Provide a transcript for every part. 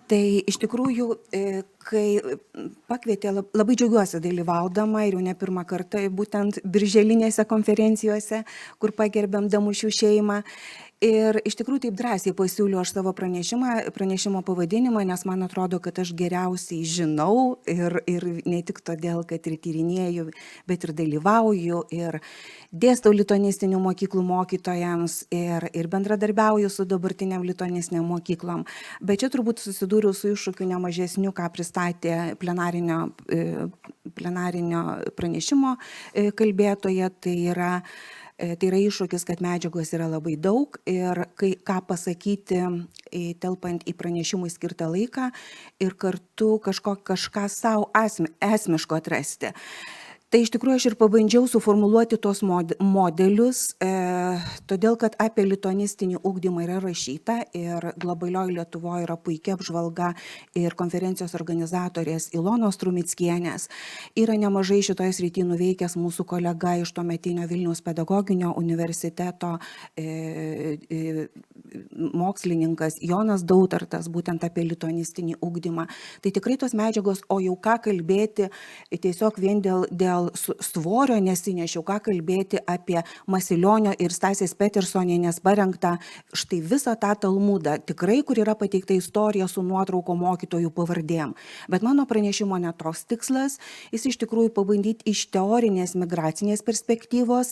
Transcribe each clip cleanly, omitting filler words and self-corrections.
Tai iš tikrųjų, kai pakvietė, labai džiaugiuosi dalyvaudama ir jau ne pirmą kartą būtent birželinėse konferencijose, kur pagerbėm Damušių šeimą. Ir iš tikrųjų taip drąsiai pasiūliau aš savo pranešimo pavadinimą, nes man atrodo, kad aš geriausiai žinau ir ne tik todėl, kad ir tyrinėju, bet ir dalyvauju ir dėstau lituanistinių mokyklų mokytojams ir bendradarbiauju su dabartiniam lituanistiniam mokyklom. Bet čia turbūt susidūriau su iššūkiu nemažesniu, ką pristatė plenarinio pranešimo kalbėtoja, tai yra iššūkis, kad medžiagos yra labai daug ir ką pasakyti telpant į pranešimui skirtą laiką ir kartu kažką savo esmiško atrasti. Tai iš tikrųjų aš ir pabandžiau suformuluoti tos modelius, todėl kad apie lituanistinį ugdymą yra rašyta ir Globalioje Lietuvoje yra puikia apžvalga ir konferencijos organizatorės Ilonos Trumickienės. Yra nemažai šitoje srityje nuveikęs mūsų kolega iš tuometinio Vilniaus pedagoginio universiteto mokslininkas Jonas Dautartas, būtent apie lituanistinį ugdymą. Tai tikrai tos medžiagos, o jau ką kalbėti tiesiog vien dėl svorio nesinešiau, ką kalbėti apie Masilionio ir Stasės Petersonienės parengtą štai visą tą Talmudą, tikrai, kur yra pateikta istorija su nuotrauko mokytojų pavardėm. Bet mano pranešimo ne toks tikslas, jis iš tikrųjų pabandyti iš teorinės migracinės perspektyvos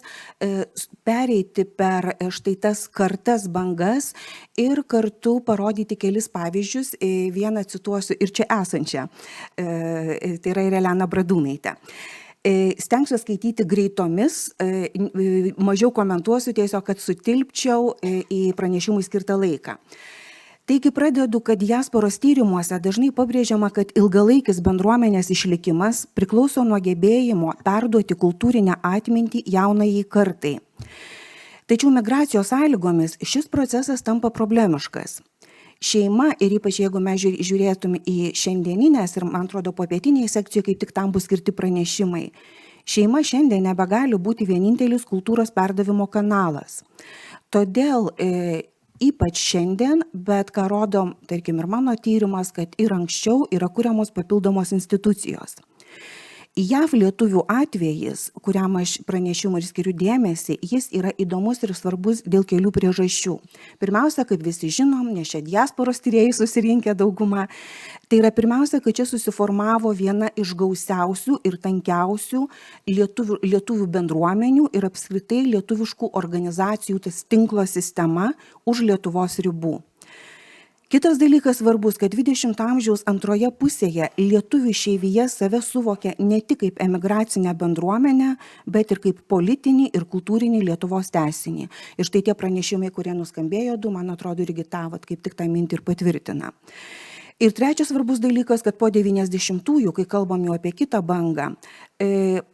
pereiti per štai tas kartas bangas ir kartu parodyti kelis pavyzdžius, vieną cituosiu ir čia esančią, tai yra ir Elena Bradūnaitė. Stengsiu skaityti greitomis, mažiau komentuosiu, tiesiog, kad sutilpčiau į pranešimui skirtą laiką. Taigi pradedu, kad diasporos tyrimuose dažnai pabrėžiama, kad ilgalaikis bendruomenės išlikimas priklauso nuo gebėjimo perduoti kultūrinę atmintį jaunajai kartai. Tačiau migracijos sąlygomis šis procesas tampa problemiškas. Šeima, ir ypač jeigu mes žiūrėtume į šiandieninės ir, man atrodo, popietiniai sekcijai, kaip tik tam bus skirti pranešimai, šeima šiandien nebegali būti vienintelis kultūros perdavimo kanalas. Todėl ypač šiandien, bet ką rodo, tarkim, ir mano tyrimas, kad ir anksčiau yra kuriamos papildomos institucijos. JAV lietuvių atvejis, kuriam aš pranešimui ir skiriu dėmesį, jis yra įdomus ir svarbus dėl kelių priežasčių. Pirmiausia, kaip visi žinom, nes čia diasporos tyrėjai susirinkę dauguma, tai yra pirmiausia, kad čia susiformavo viena iš gausiausių ir tankiausių lietuvių bendruomenių ir apskritai lietuviškų organizacijų tas tinklo sistema už Lietuvos ribų. Kitas dalykas svarbus, kad 20 amžiaus antroje pusėje lietuvių išeivija save suvokia ne tik kaip emigracinę bendruomenę, bet ir kaip politinį ir kultūrinį Lietuvos tęsinį. Ir štai tie pranešimai, kurie nuskambėjo, man atrodo, irgi kaip tik tą mintį ir patvirtina. Ir trečias svarbus dalykas, kad po 90-ųjų, kai kalbam jau apie kitą bangą,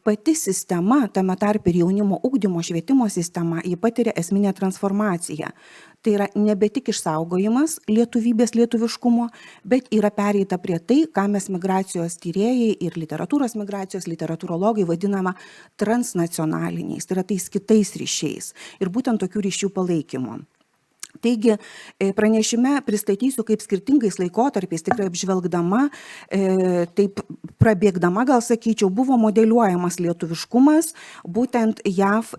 pati sistema, tame tarpe ir jaunimo ugdymo švietimo sistema, ji patiria esminę transformaciją. Tai yra nebe tik išsaugojimas lietuvybės lietuviškumo, bet yra pereita prie tai, ką mes migracijos tyrėjai ir literatūros migracijos literatūrologai vadinama transnacionaliniais, tai yra tais kitais ryšiais ir būtent tokių ryšių palaikymo. Taigi pranešime pristatysiu, kaip skirtingais laikotarpiais, tikrai apžvelgdama, taip prabėgdama, gal sakyčiau, buvo modeliuojamas lietuviškumas būtent JAV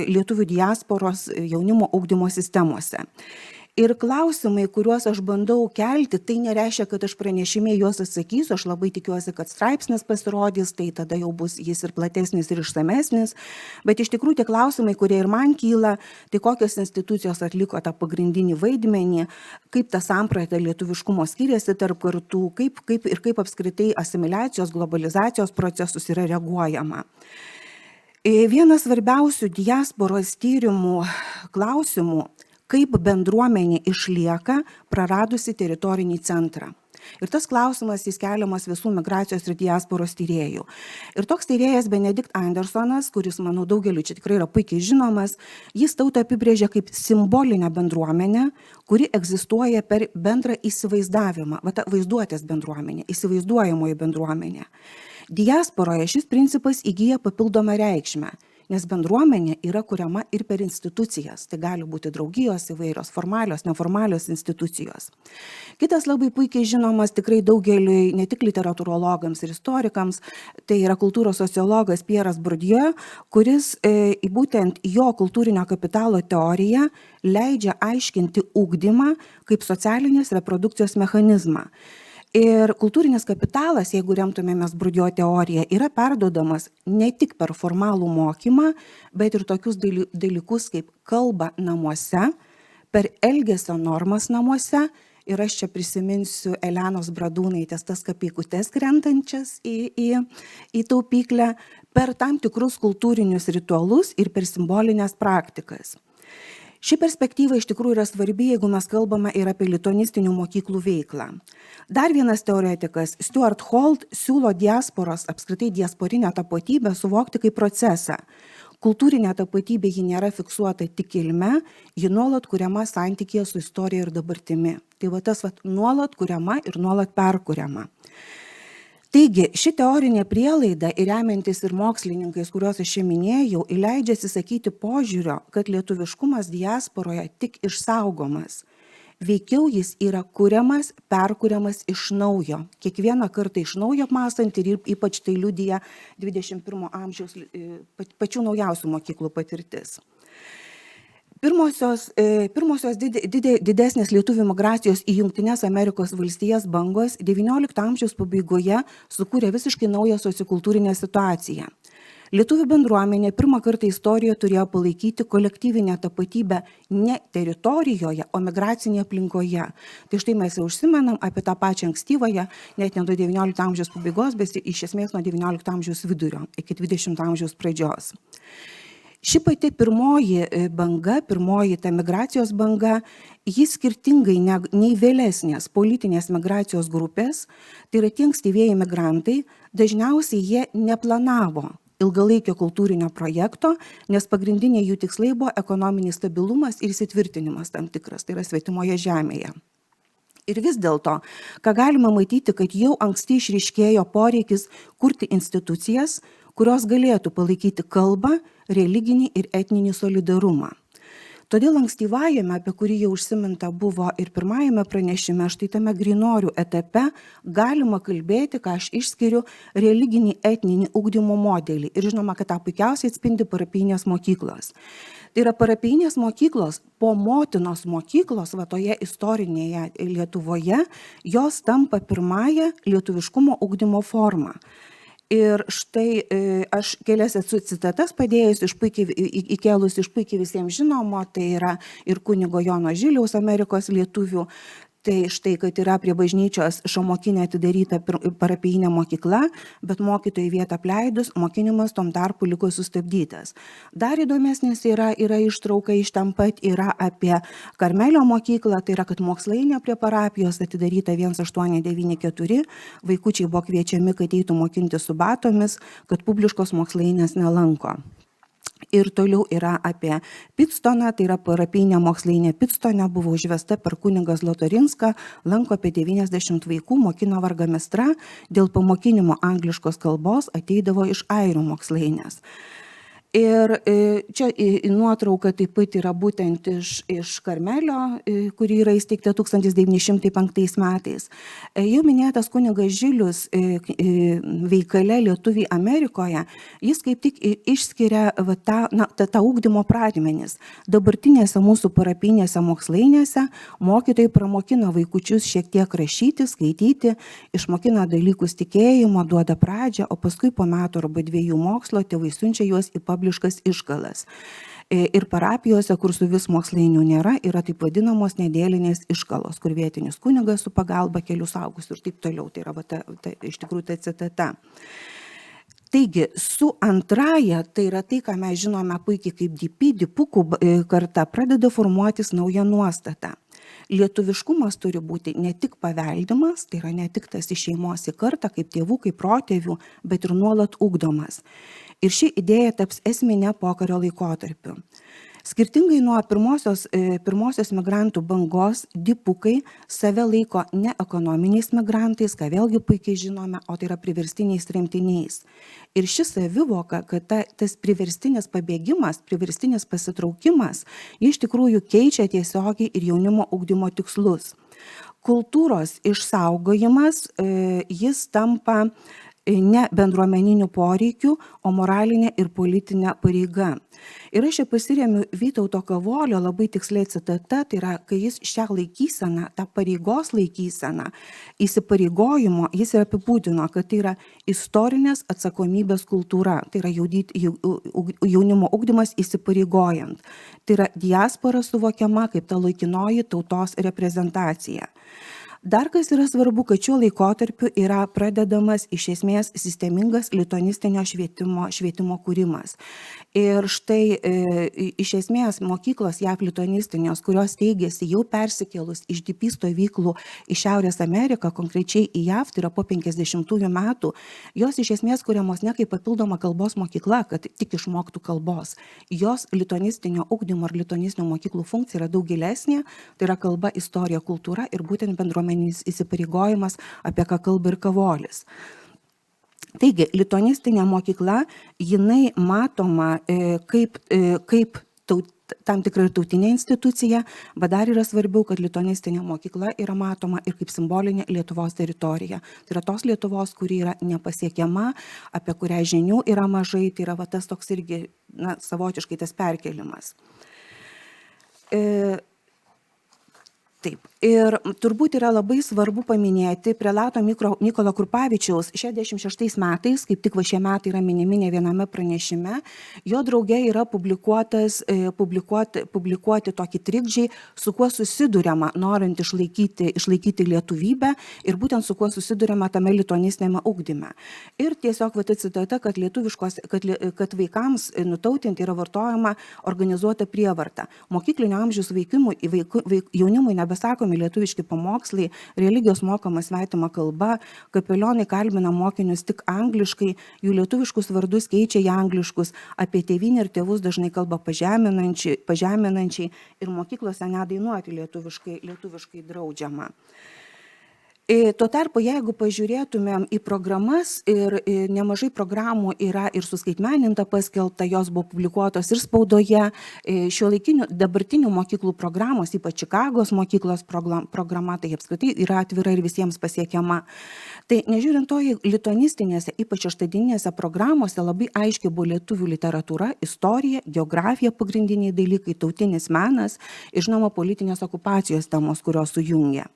lietuvių diasporos jaunimo ugdymo sistemose. Ir klausimai, kuriuos aš bandau kelti, tai nereiškia, kad aš pranešime juos atsakysiu, aš labai tikiuosi, kad straipsnis pasirodys, tai tada jau bus jis ir platesnis, ir išsamesnis, bet iš tikrųjų tie klausimai, kurie ir man kyla, tai kokios institucijos atliko tą pagrindinį vaidmenį, kaip ta samprata lietuviškumo skiriasi tarp kartų, kaip apskritai asimiliacijos, globalizacijos procesus yra reaguojama. Vienas svarbiausių diasporos tyrimų klausimų, kaip bendruomenė išlieka praradusi teritorinį centrą. Ir tas klausimas jis keliamas visų migracijos ir diasporos tyrėjų. Ir toks tyrėjas Benedikt Andersonas, kuris, manau, daugeliu čia tikrai yra puikiai žinomas, jis tautą apibrėžia kaip simbolinę bendruomenę, kuri egzistuoja per bendrą įsivaizdavimą, vaizduotės bendruomenė, įsivaizduojamoji bendruomenė. Diasporoje šis principas įgyja papildomą reikšmę. nes bendruomenė yra kuriama ir per institucijas. Tai gali būti draugijos įvairios, formalios, neformalios institucijos. Kitas labai puikiai žinomas tikrai daugeliui, ne tik literatūrologams ir istorikams, tai yra kultūros sociologas Pieras Bourdieu, kuris būtent jo kultūrinio kapitalo teorija leidžia aiškinti ugdymą kaip socialinės reprodukcijos mechanizmą. Ir kultūrinis kapitalas, jeigu remtumėmės Bourdieu teoriją, yra perduodamas ne tik per formalų mokymą, bet ir tokius dalykus kaip kalba namuose, per elgesio normas namuose. Ir aš čia prisiminsiu Elenos Bradūnaitės tas kapikutes krentančias į taupyklę, per tam tikrus kultūrinius ritualus ir per simbolinės praktikas. Ši perspektyva iš tikrųjų yra svarbi, jeigu mes kalbame ir apie lituanistinių mokyklų veiklą. Dar vienas teoretikas, Stuart Hall, siūlo diasporos, apskritai diasporinę tapatybę suvokti kaip procesą. Kultūrinė tapatybė ji nėra fiksuota tik kilme, ji nuolat kuriama santykyje su istorija ir dabartimi. Tai va tas nuolat kuriama ir nuolat perkuriama. Taigi, ši teorinė prielaida ir remiantis ir mokslininkais, kuriuos aš čia minėjau, leidžia atsisakyti požiūrio, kad lietuviškumas diasporoje tik išsaugomas. Veikiau jis yra kuriamas, perkuriamas iš naujo. Kiekvieną kartą iš naujo apmąstant ir ypač tai liudija 21 amžiaus pačių naujausių mokyklų patirtis. Pirmosios didesnės lietuvių migracijos į Jungtines Amerikos valstijas bangos XIX amžiaus pabaigoje sukūrė visiškai naują sociokultūrinę situaciją. Lietuvių bendruomenė pirmą kartą istorijoje turėjo palaikyti kolektyvinę tapatybę ne teritorijoje, o migracinėje aplinkoje. Tai štai mes jau užsimenam apie tą pačią ankstyvąją, net ne nuo XIX amžiaus pabaigos, bet iš esmės nuo XIX amžiaus vidurio iki XX amžiaus pradžios. Ši pati pirmoji banga, pirmoji ta migracijos banga, ji skirtingai nei vėlesnės politinės migracijos grupės, tai yra tie ankstyvieji migrantai, dažniausiai jie neplanavo ilgalaikio kultūrinio projekto, nes pagrindiniai jų tikslai buvo ekonominis stabilumas ir įsitvirtinimas tam tikras, tai yra svetimoje žemėje. Ir vis dėlto, ką galima matyti, kad jau anksti išryškėjo poreikis kurti institucijas, kurios galėtų palaikyti kalbą, religinį ir etninį solidarumą. Todėl ankstyvajame, apie kurį jau užsiminta buvo ir pirmajame pranešime, štai tame grynorių etape galima kalbėti, ką aš išskiriu, religinį etninį ugdymo modelį. Ir žinoma, kad tą puikiausiai atspindi parapijinės mokyklos. Tai yra parapijinės mokyklos po motinos mokyklos, va toje istorinėje Lietuvoje, jos tampa pirmąją lietuviškumo ugdymo formą. Ir štai aš kelias esu citatas padėjus įkelus iš puikiai visiems žinomo, tai yra ir kunigo Jono Žiliaus Amerikos lietuvių. Tai štai, kad yra prie bažnyčios Šamokinė atidaryta parapijinė mokykla, bet mokytojai vietą apleidus, mokinimas tom tarpu liko sustabdytas. Dar įdomesnis yra ištrauka iš ten pat, yra apie Karmelio mokyklą, tai yra, kad mokslainė prie parapijos atidaryta 1894, vaikučiai buvo kviečiami, kad eitų mokinti su batomis, kad publiškos mokslainės nelanko. Ir toliau yra apie Pitstoną, tai yra parapijinė mokslainė Pitstone, buvo užvesta per kunigą Zlotorinską, lanko apie 90 vaikų, mokino vargamestra, dėl pamokinimo angliškos kalbos ateidavo iš airių mokslainės. Ir čia nuotrauka taip pat yra būtent iš Karmelio, kuri yra įsteigta 1905 metais. Jau minėtas kunigas Žilius veikale Lietuviai Amerikoje, jis kaip tik išskiria tą ugdymo pradmenis. Dabartinėse mūsų parapinėse mokslainėse mokytojai pramokina vaikučius šiek tiek rašyti, skaityti, išmokina dalykus tikėjimo, duoda pradžią, o paskui po metų arba 2 mokslo tėvai siunčia juos į publiškas iškalas. Ir parapijose, kur su vis mokslainių nėra, yra taip vadinamos nedėlinės iškalos, kur vietinis kunigas su pagalba kelių saugusių ir taip toliau. Tai yra iš tikrųjų ta citata. Taigi, su antraja, tai yra tai, ką mes žinome puikiai kaip dipukų karta, pradeda formuotis nauja nuostata. Lietuviškumas turi būti ne tik paveldimas, tai yra ne tik tas iš šeimos į kartą, kaip tėvų, kaip protėvių, bet ir nuolat ugdomas. Ir ši idėja taps esminė pokario laikotarpiu. Skirtingai nuo pirmosios migrantų bangos, dipukai save laiko ne ekonominiais migrantais, ką vėlgi puikiai žinome, o tai yra priverstiniais tremtiniais. Ir ši savivoka, kad tas priverstinis pabėgimas, priverstinis pasitraukimas, iš tikrųjų keičia tiesiogiai ir jaunimo ugdymo tikslus. Kultūros išsaugojimas, jis tampa ne bendruomeninių poreikių, o moralinė ir politinė pareiga. Ir aš čia pasiremiu Vytauto Kavolio labai tiksliai citata, tai yra, kai jis šią laikyseną, tą pareigos laikyseną, įsipareigojimo, jis ir apibūdino, kad tai yra istorinės atsakomybės kultūra, tai yra jaunimo ugdymas įsipareigojant. Tai yra diaspora suvokiama kaip ta laikinoji tautos reprezentacija. Dar kas yra svarbu, kad šiuo laikotarpiu yra pradedamas iš esmės sistemingas lituanistinio švietimo kūrimas. Ir štai iš esmės mokyklos JAV lituanistinės, kurios teigėsi jau persikėlus iš DP stovyklų į Šiaurės Ameriką, konkrečiai į JAV, tai yra po 50-ųjų metų, jos iš esmės kuriamos ne kaip papildoma kalbos mokykla, kad tik išmoktų kalbos. Jos lituanistinio ugdymo ar lituanistinio mokyklų funkcija yra daug gilesnė, tai yra kalba, istorija, kultūra ir būtent bendruomenės įsipareigojimas, apie ką kalba ir Kavolis. Taigi, lituanistinė mokykla, jinai matoma kaip tam tikra tautinė institucija, bet dar yra svarbiau, kad lituanistinė mokykla yra matoma ir kaip simbolinė Lietuvos teritorija. Tai yra tos Lietuvos, kuri yra nepasiekiama, apie kurią žinių yra mažai, tai yra tas toks irgi savotiškai tas perkelimas. Taip. Ir turbūt yra labai svarbu paminėti prelato Mykolo Krupavičiaus 66 metais, kaip tik šie metai yra minimi ne viename pranešime, jo drauge yra publikuoti tokį trikdžiai, su kuo susiduriama, norint išlaikyti lietuvybę ir būtent su kuo susiduriama tame lituanistinėme ugdyme. Ir tiesiog citata, kad vaikams nutautinti yra vartojama organizuota prievarta. Mokyklinio amžiaus jaunimui nebesakomi lietuviški pamokslai, religijos mokama svetima kalba, kapelionai kalbina mokinius tik angliškai, jų lietuviškus vardus keičia į angliškus, apie tėvynę ir tėvus dažnai kalba pažeminančiai ir mokyklose nedainuoti lietuviškai draudžiama. Tuo tarpu, jeigu pažiūrėtumėm į programas ir nemažai programų yra ir suskaitmeninta paskelbta, jos buvo publikuotos ir spaudoje, šiuolaikinių dabartinių mokyklų programos, ypač Čikagos mokyklos programa, tai apskritai yra atvira ir visiems pasiekiama. Tai nežiūrint to, lituanistinėse, ypač aštadieninėse programuose labai aiškiai buvo lietuvių literatūra, istorija, geografija pagrindiniai dalykai, tautinis menas ir žinoma politinės okupacijos temos, kurios sujungia.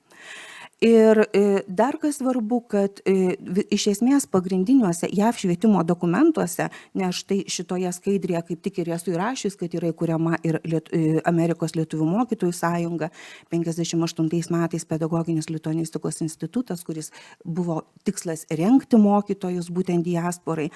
Ir dar kas svarbu, kad iš esmės pagrindiniuose JAV švietimo dokumentuose, nes štai šitoje skaidrėje kaip tik ir esu įrašius, kad yra įkuriama ir Amerikos lietuvių mokytojų sąjunga, 58 metais pedagoginis lituanistikos institutas, kuris buvo tikslas rengti mokytojus būtent diasporai,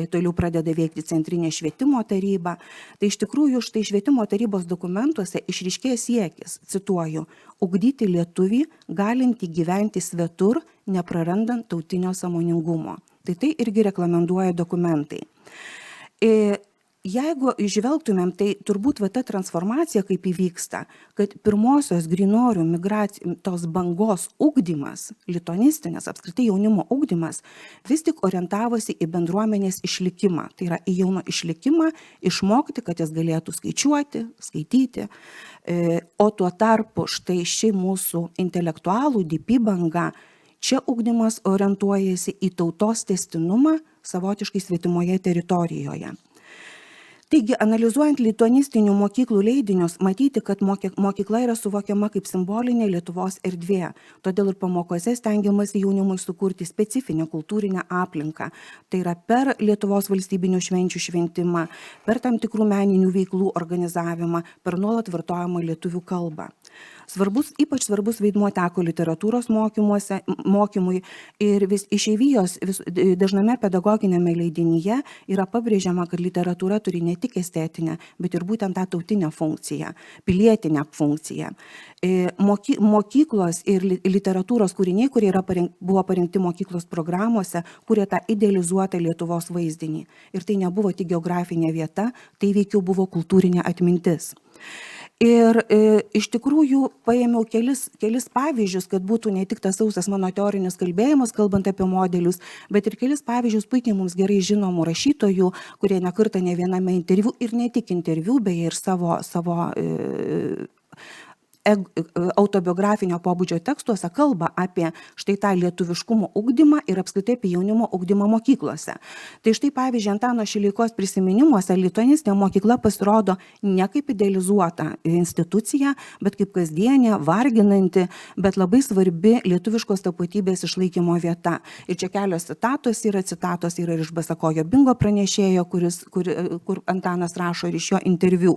toliau pradeda veikti centrinė švietimo taryba. Tai iš tikrųjų štai švietimo tarybos dokumentuose išryškėja siekis, cituoju, ugdyti lietuvį, galinti gyventi svetur, neprarandant tautinio sąmoningumo. Tai irgi reglamentuoja dokumentai. Jeigu žvelgtumėm, tai turbūt ta transformacija kaip įvyksta, kad pirmosios grynorių tos bangos ugdymas, lituanistinės, apskritai jaunimo ugdymas, vis tik orientavosi į bendruomenės išlikimą. Tai yra į jauno išlikimą, išmokti, kad jis galėtų skaičiuoti, skaityti. O tuo tarpu štai ši mūsų intelektualų DP banga, čia ugdymas orientuojasi į tautos tęstinumą savotiškai svetimoje teritorijoje. Taigi, analizuojant lituanistinių mokyklų leidinius, matyti, kad mokykla yra suvokiama kaip simbolinė Lietuvos erdvė. Todėl ir pamokose stengiamasi jaunimui sukurti specifinę kultūrinę aplinką. Tai yra per Lietuvos valstybinių švenčių šventimą, per tam tikrų meninių veiklų organizavimą, per nuolat vartojamą lietuvių kalbą. Ypač svarbus vaidmuo teko literatūros mokymui ir išeivijos dažname pedagoginėme leidinyje yra pabrėžiama, kad literatūra turi ne tik estetinę, bet ir būtent tą tautinę funkciją, pilietinę funkciją. Mokyklos ir literatūros kūriniai, kurie buvo parengti mokyklos programuose, kurie tą idealizuotą Lietuvos vaizdinį. Ir tai nebuvo tik geografinė vieta, tai veikiau buvo kultūrinė atmintis. Ir iš tikrųjų paėmiau kelis pavyzdžius, kad būtų ne tik tas sausas mano teorinis kalbėjimas, kalbant apie modelius, bet ir kelis pavyzdžius puikiai mums gerai žinomų rašytojų, kurie nekartą ne viename interviu ir ne tik interviu, beje ir savo autobiografinio pobūdžio tekstuose kalba apie štai tą lietuviškumo ugdymą ir apskritai apie jaunimo ugdymą mokyklose. Tai štai pavyzdžiui, Antano Šileikos prisiminimuose lituanistinė mokykla pasirodo ne kaip idealizuota institucija, bet kaip kasdienė, varginanti, bet labai svarbi lietuviškos tapatybės išlaikymo vieta. Ir čia kelios citatos yra ir iš Basakojo Bingo pranešėjo, kur Antanas rašo ir iš jo interviu.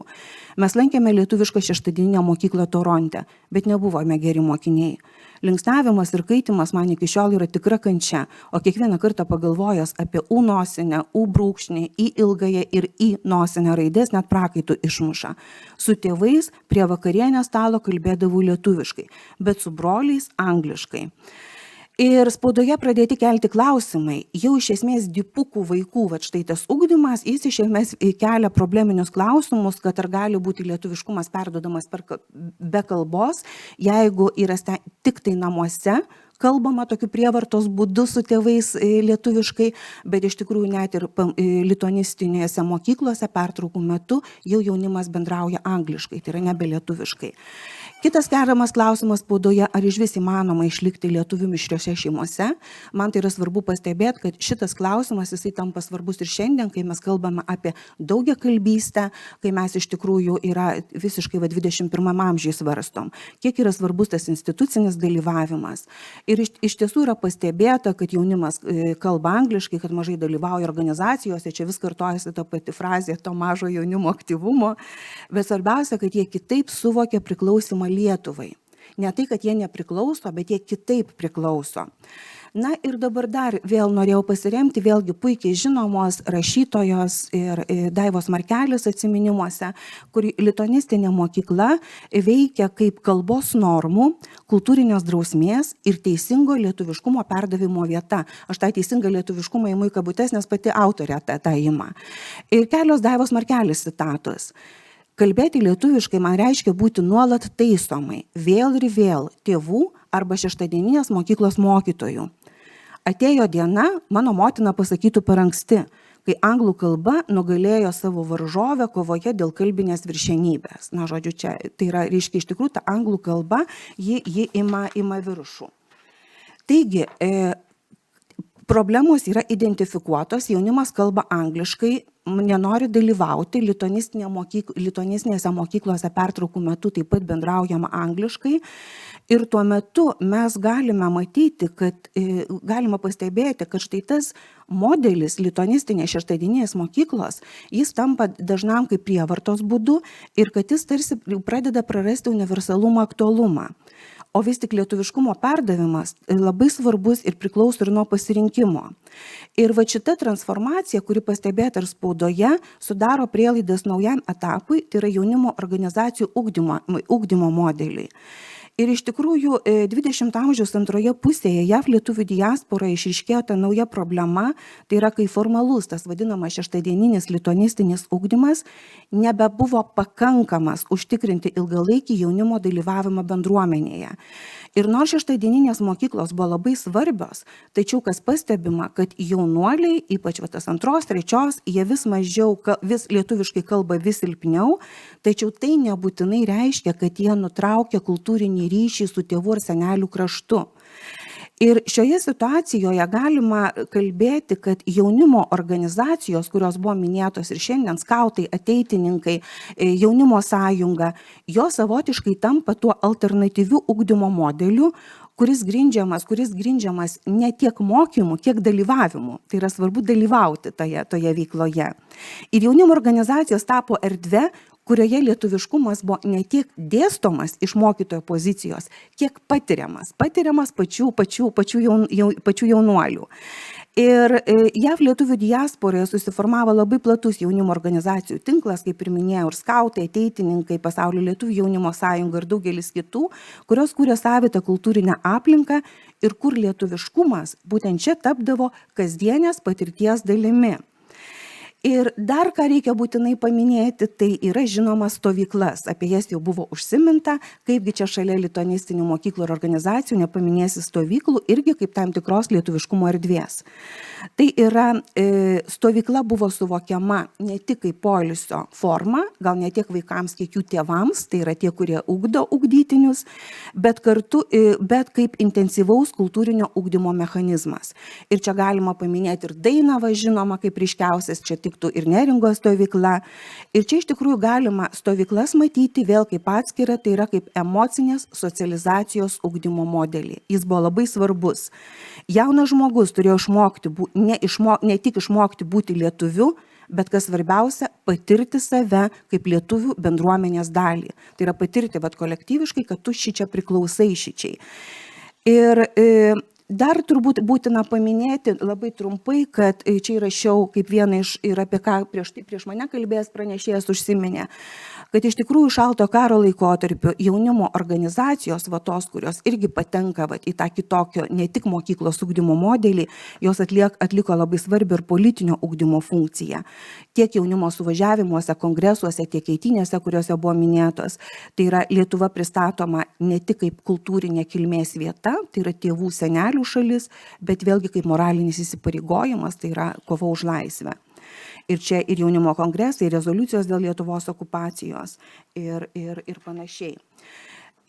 Mes lankėme lietuvišką šeštadieninę mokyklą Toronte, bet nebuvome geri mokiniai. Linksniavimas ir kaitimas man iki šiol yra tikra kančia, o kiekvieną kartą pagalvojęs apie U nosinę, U brūkšnį, I ilgąją ir I nosinę raidės net prakaitų išmuša. Su tėvais prie vakarienės stalo kalbėdavau lietuviškai, bet su broliais angliškai. Ir spaudoje pradėti kelti klausimai, jau iš esmės dipukų vaikų, štai tas ugdymas, jis iš esmės kelia probleminius klausimus, kad ar gali būti lietuviškumas perduodamas be kalbos, jeigu yra tik tai namuose kalbama tokiu prievartos būdu su tėvais lietuviškai, bet iš tikrųjų net ir lituanistinėse mokyklose pertraukų metu jau jaunimas bendrauja angliškai, tai yra nebe lietuviškai. Kitas keliamas klausimas spaudoje, ar išvis įmanoma išlikti lietuvių mišriose šeimose. Man tai yra svarbu pastebėti, kad šitas klausimas jisai tampa svarbus ir šiandien, kai mes kalbame apie daugiakalbystę, kai mes iš tikrųjų yra visiškai 21 amžiuje svarstom, kiek yra svarbus tas institucinis dalyvavimas. Ir iš tiesų yra pastebėta, kad jaunimas kalba angliškai, kad mažai dalyvauja organizacijose, čia vis kartojasi ta pati frazė to mažo jaunimo aktyvumo, bet svarbiausia, kad jie kitaip suvokia priklausimą Lietuvai. Ne tai, kad jie nepriklauso, bet jie kitaip priklauso. Na ir dabar dar vėl norėjau pasiremti, vėlgi puikiai žinomos rašytojos ir Daivos Markelis atsiminimuose, kur lituanistinė mokykla veikia kaip kalbos normų, kultūrinės drausmės ir teisingo lietuviškumo perdavimo vieta. Aš tą teisingą lietuviškumą įimu į kabutes, nes pati autorė tą ima. Ir kelios Daivos Markelis citatos. Kalbėti lietuviškai man reiškia būti nuolat taisomai, vėl ir vėl, tėvų arba šeštadieninės mokyklos mokytojų. Atėjo diena, mano motina pasakytų per anksti, kai anglų kalba nugalėjo savo varžovę kovoje dėl kalbinės viršenybės. Na, žodžiu, čia tai yra, reiškia, iš tikrųjų, ta anglų kalba, ji ima viršų. Taigi, problemos yra identifikuotos, jaunimas kalba angliškai, nenori dalyvauti, lituanistinėse mokyklose pertraukų metu taip pat bendraujama angliškai. Ir tuo metu mes galime matyti, galima pastebėti, kad štai tas modelis lituanistinės šeštadieninės mokyklos, jis tampa dažnam kaip prievartos būdu ir kad jis tarsi pradeda prarasti universalumą, aktualumą. O vis tik lietuviškumo perdavimas labai svarbus ir priklauso ir nuo pasirinkimo. Ir va šita transformacija, kuri pastebėta ir spaudoje, sudaro prielaidas naujam etapui, tai yra jaunimo organizacijų ugdymo modeliai. Ir iš tikrųjų 20 amžiaus antroje pusėje JAV lietuvių diasporoje išryškėjo ta nauja problema, tai yra kai formalus tas vadinamas šeštadieninis lituanistinis ugdymas nebebuvo pakankamas užtikrinti ilgalaikį jaunimo dalyvavimą bendruomenėje. Ir nors šeštadieninės mokyklos buvo labai svarbios, tačiau kas pastebima, kad jaunuoliai, ypač tas antros, trečios, jie vis mažiau, vis lietuviškai kalba vis silpniau, tačiau tai nebūtinai reiškia, kad jie nutraukia kultūrinį ryšį su tėvų ir senelių kraštu. Ir šioje situacijoje galima kalbėti, kad jaunimo organizacijos, kurios buvo minėtos ir šiandien, skautai, ateitininkai, jaunimo sąjunga, jos savotiškai tampa tuo alternatyviu ugdymo modeliu, kuris grindžiamas ne tiek mokymu, kiek dalyvavimu. Tai yra svarbu dalyvauti toje veikloje. Ir jaunimo organizacijos tapo erdve, kurioje lietuviškumas buvo ne tiek dėstomas iš mokytojo pozicijos, kiek patiriamas pačių jaunuolių. Ir JAV lietuvių diasporoje susiformavo labai platus jaunimo organizacijų tinklas, kaip ir minėjau, ir skautai, ateitininkai, Pasaulio lietuvių jaunimo sąjunga ir daugelis kitų, kurios kūrė savitą kultūrinę aplinką ir kur lietuviškumas būtent čia tapdavo kasdienės patirties dalimi. Ir dar ką reikia būtinai paminėti, tai yra žinoma stovyklas, apie jas jau buvo užsiminta, kaipgi čia šalia lituanistinių mokyklų ir organizacijų nepaminėsi stovyklų, irgi kaip tam tikros lietuviškumo erdvės. Tai yra, stovykla buvo suvokiama ne tik kaip poilsio forma, gal ne tiek vaikams, kiek jų tėvams, tai yra tie, kurie ugdo ugdytinius, bet kaip intensyvaus kultūrinio ugdymo mechanizmas. Ir čia galima paminėti ir Dainavą, žinoma, kaip ryškiausias, čia tiktų ir Neringos stovykla. Ir čia iš tikrųjų galima stovyklas matyti vėl kaip atskirą, tai yra kaip emocinės socializacijos ugdymo modelį. Jis buvo labai svarbus. Jaunas žmogus turėjo išmokti, ne tik išmokti būti lietuviu, bet kas svarbiausia, patirti save kaip lietuvių bendruomenės dalį. Tai yra patirti kolektyviškai, kad tu šičia priklausai šičiai. Ir dar turbūt būtina paminėti labai trumpai, kad čia įrašiau kaip vieną iš ir apie ką prieš mane kalbėjęs pranešėjas užsiminė, kad iš tikrųjų šalto karo laikotarpiu jaunimo organizacijos, tos, kurios irgi patenka į tą kitokio, ne tik mokyklos ugdymo modelį, jos atliko labai svarbią ir politinio ugdymo funkciją. Tiek jaunimo suvažiavimuose, kongresuose, tiek eitynėse, kuriuose buvo minėtos. Tai yra Lietuva pristatoma ne tik kaip kultūrinė kilmės vieta, tai yra tėvų senelių šalis, bet vėlgi kaip moralinis įsipareigojimas, tai yra kova už laisvę. Ir čia ir jaunimo kongresai, ir rezoliucijos dėl Lietuvos okupacijos ir panašiai.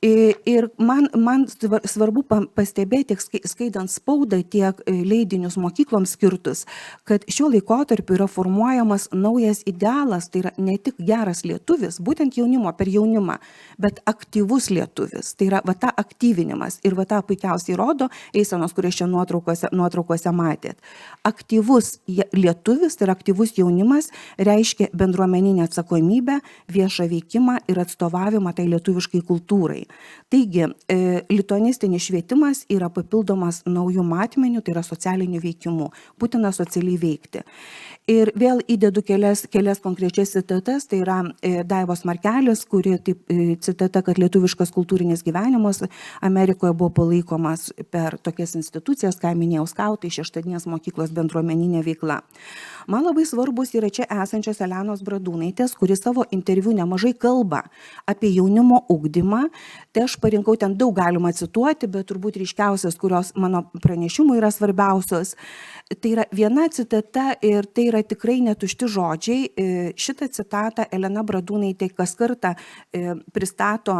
Ir man svarbu pastebėti, tiek skaitant spaudą, tiek leidinius mokykloms skirtus, kad šiuo laikotarpiu yra formuojamas naujas idealas, tai yra ne tik geras lietuvis, būtent per jaunimą, bet aktyvus lietuvis. Tai yra ta aktyvinimas ir tą puikiausiai rodo eisenos, kurias čia nuotraukose matėt. Aktyvus lietuvis, tai yra aktyvus jaunimas, reiškia bendruomeninę atsakomybę, viešą veikimą ir atstovavimą tai lietuviškai kultūrai. Taigi, lituanistinis švietimas yra papildomas naujų matmenių, tai yra socialinių veikimų, būtina socialiai veikti. Ir vėl įdedu kelias konkrečias citatas, tai yra Daivos Markelės, kuri citata, kad lietuviškas kultūrinis gyvenimas Amerikoje buvo palaikomas per tokias institucijas, ką minėjau, skautai, šeštadienės mokyklos bendruomeninė veikla. Man labai svarbus yra čia esančios Elenos Bradūnaitės, kuri savo interviu nemažai kalba apie jaunimo ugdymą. Tai aš parinkau, ten daug galima cituoti, bet turbūt ryškiausias, kurios mano pranešimų yra svarbiausios. Tai yra viena citata ir tai yra tikrai netušti žodžiai. Šitą citatą Elena Bradūnaitė kas kartą pristato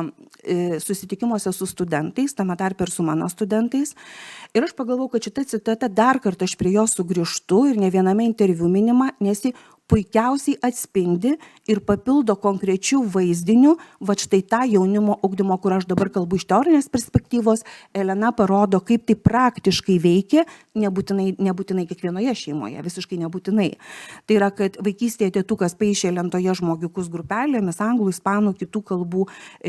susitikimuose su studentais, tame tarpe ir su mano studentais. Ir aš pagalvojau, kad šitą citatą dar kartą aš prie jos sugrįžtu ir ne viename interviu minima, nes ji puikiausiai atspindi ir papildo konkrečių vaizdinių, štai tą jaunimo ugdymo, kur aš dabar kalbu iš teorinės perspektyvos, Elena parodo, kaip tai praktiškai veikia, nebūtinai kiekvienoje šeimoje, visiškai nebūtinai. Tai yra, kad vaikystėje tėtukas paišė lentoje žmogiukus grupelėmis, anglų, ispanų, kitų kalbų,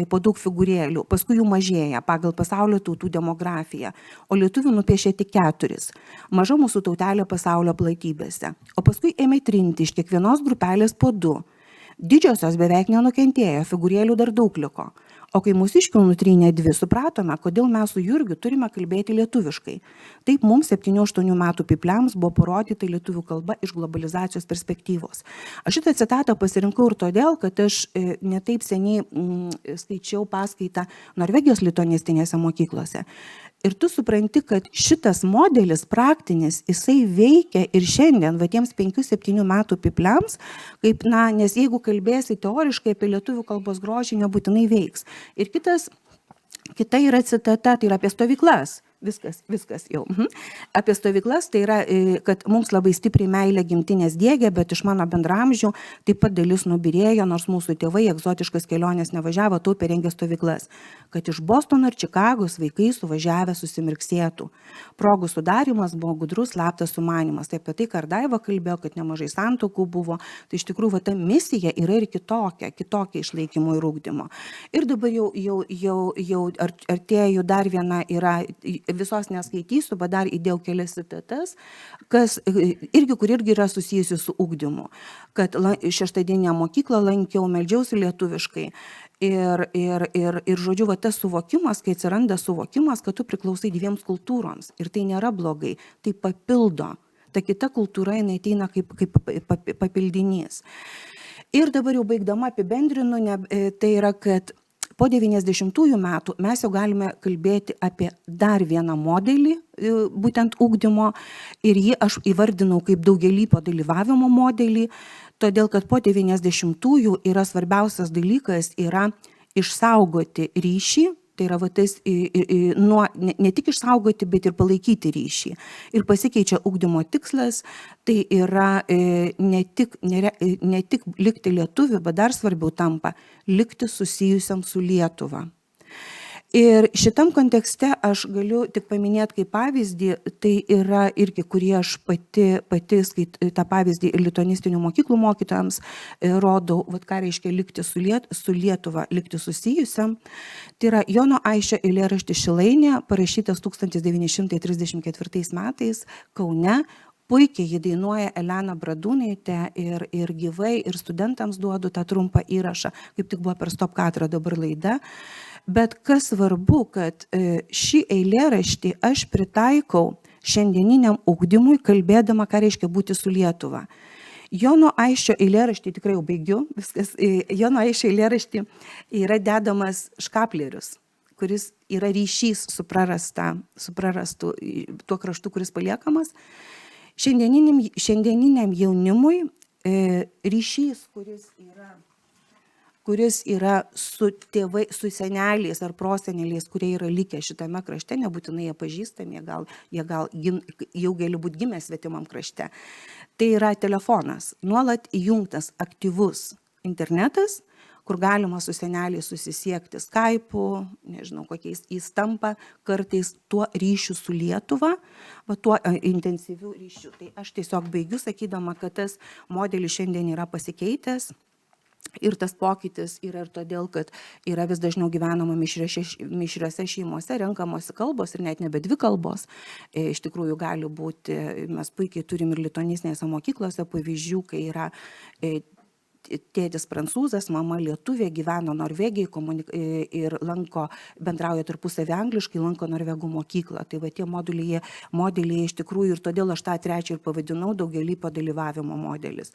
po daug figūrėlių, paskui jų mažėja pagal pasaulio tautų demografiją, o lietuvių nupiešė tik 4, maža mūsų tautelė pasaulio platybėse, o paskui ėmė trinti iš kiekvienos grupelės po 2. Didžiosios beveik nenukentėjo, figūrėlių dar daug liko. O kai mūsiškių nutrynė 2, supratome, kodėl mes su Jurgiu turime kalbėti lietuviškai. Taip mums 7-8 metų pypliams buvo parodyta lietuvių kalba iš globalizacijos perspektyvos. Aš šitą citatą pasirinkau ir todėl, kad aš netaip seniai skaičiau paskaitą Norvegijos lituanistinėse mokyklose. Ir tu supranti, kad šitas modelis praktinis, jisai veikia ir šiandien, tiems 5-7 metų pypliams, nes jeigu kalbėsi teoriškai apie lietuvių kalbos grožį, nebūtinai veiks. Ir kita yra citata, tai yra apie stovyklas. viskas jau. Apie stovyklas, tai yra, kad mums labai stipriai meilė gimtinės diegia, bet iš mano bendramžių taip pat dalis nubyrėjo, nors mūsų tėvai egzotiškas kelionės nevažiavo, taupė rengė stovyklas, kad iš Bostono ir Čikagos vaikai suvažiavę susimirksėtų. Progų sudarimas buvo gudrus, slaptas sumanimas. Tai apie tai, ką Daiva kalbėjo, kad nemažai santuokų buvo, tai iš tikrųjų ta misija yra ir kitokia išlaikymo ir ugdymo. Ir dabar jau artėju dar viena yra, visos neskaitysiu, bet dar įdėjau kelias citatas, kur irgi yra susijusi su ugdymu. Kad šeštadieninę mokyklą lankiau, meldžiausi lietuviškai. Ir žodžiu, tas suvokimas, kai atsiranda suvokimas, kad tu priklausai dviems kultūroms. Ir tai nėra blogai, tai papildo. Ta kita kultūra, jinai ateina kaip papildinys. Ir dabar jau baigdama apibendrinu, tai yra, kad po 90-ųjų metų mes jau galime kalbėti apie dar vieną modelį, būtent ugdymo, ir jį aš įvardinau kaip daugialypio dalyvavimo modelį, todėl kad po 90-ųjų yra svarbiausias dalykas yra išsaugoti ryšį, tai yra ne tik išsaugoti, bet ir palaikyti ryšį. Ir pasikeičia ugdymo tikslas, tai yra ne tik likti lietuviu, bet dar svarbiau tampa likti susijusiam su Lietuva. Ir šitam kontekste aš galiu tik paminėti kaip pavyzdį, tai yra irgi, kurį aš pati tą pavyzdį ir lituanistinių mokyklų mokytojams rodau, ką reiškia likti su Lietuva, likti susijusiam. Tai yra Jono Aisčio eilėraštis Šilainė, parašytas 1934 metais Kaune. Puikiai jį dainuoja Elena Bradūnaitė ir gyvai, ir studentams duodu tą trumpą įrašą, kaip tik buvo per Stop Katrą dabar laida. Bet kas svarbu, kad šį eilėraštį aš pritaikau šiandieniniam ugdymui, kalbėdama, ką reiškia būti su Lietuva. Jono Aisčio eilėraštį, tikrai jau baigiu, viskas, Jono Aisčio eilėraštį yra dedamas škaplerius, kuris yra ryšys su prarastu tuo kraštu, kuris paliekamas. Šiandieniniam jaunimui ryšys, kuris yra su tėvai, su seneliais ar proseneliais, kurie yra likę šitame krašte, nebūtinai jie pažįstami, jie gal jau gali būti gimę svetimam krašte. Tai yra telefonas, nuolat įjungtas aktyvus internetas, kur galima su seneliais susisiekti Skype'u, nežinau, kokiais jis tampa kartais tuo ryšiu su Lietuva, tuo intensyviu ryšiu. Tai aš tiesiog baigiu sakydama, kad tas modelis šiandien yra pasikeitęs. Ir tas pokytis yra ir todėl, kad yra vis dažniau gyvenama mišriose šeimose, renkamosi kalbos ir net nebe dvi kalbos. Iš tikrųjų gali būti, mes puikiai turim ir lituanistinėse mokyklose pavyzdžių, kai yra tėtis prancūzas, mama lietuvė, gyveno Norvegijai ir bendrauja tarpusavį angliškai, lanko norvegų mokyklą. Tai va tie modeliai iš tikrųjų, ir todėl aš tą trečią ir pavadinau daugialypio dalyvavimo modelis.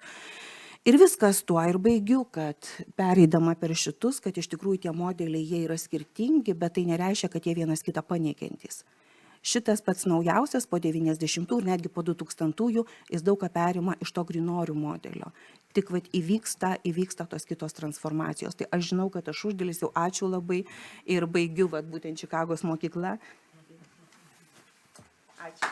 Ir viskas tuo ir baigiu, kad pereidama per šitus, kad iš tikrųjų tie modeliai jie yra skirtingi, bet tai nereiškia, kad jie vienas kitą paneigiantys. Šitas pats naujausias po 90-ųjų ir netgi po 2000-ųjų jis daug ką perima iš to grinorių modelio. Tik įvyksta tos kitos transformacijos. Tai aš žinau, kad aš uždėlis jau ačiū labai ir baigiu būtent Čikagos mokykla. Ačiū.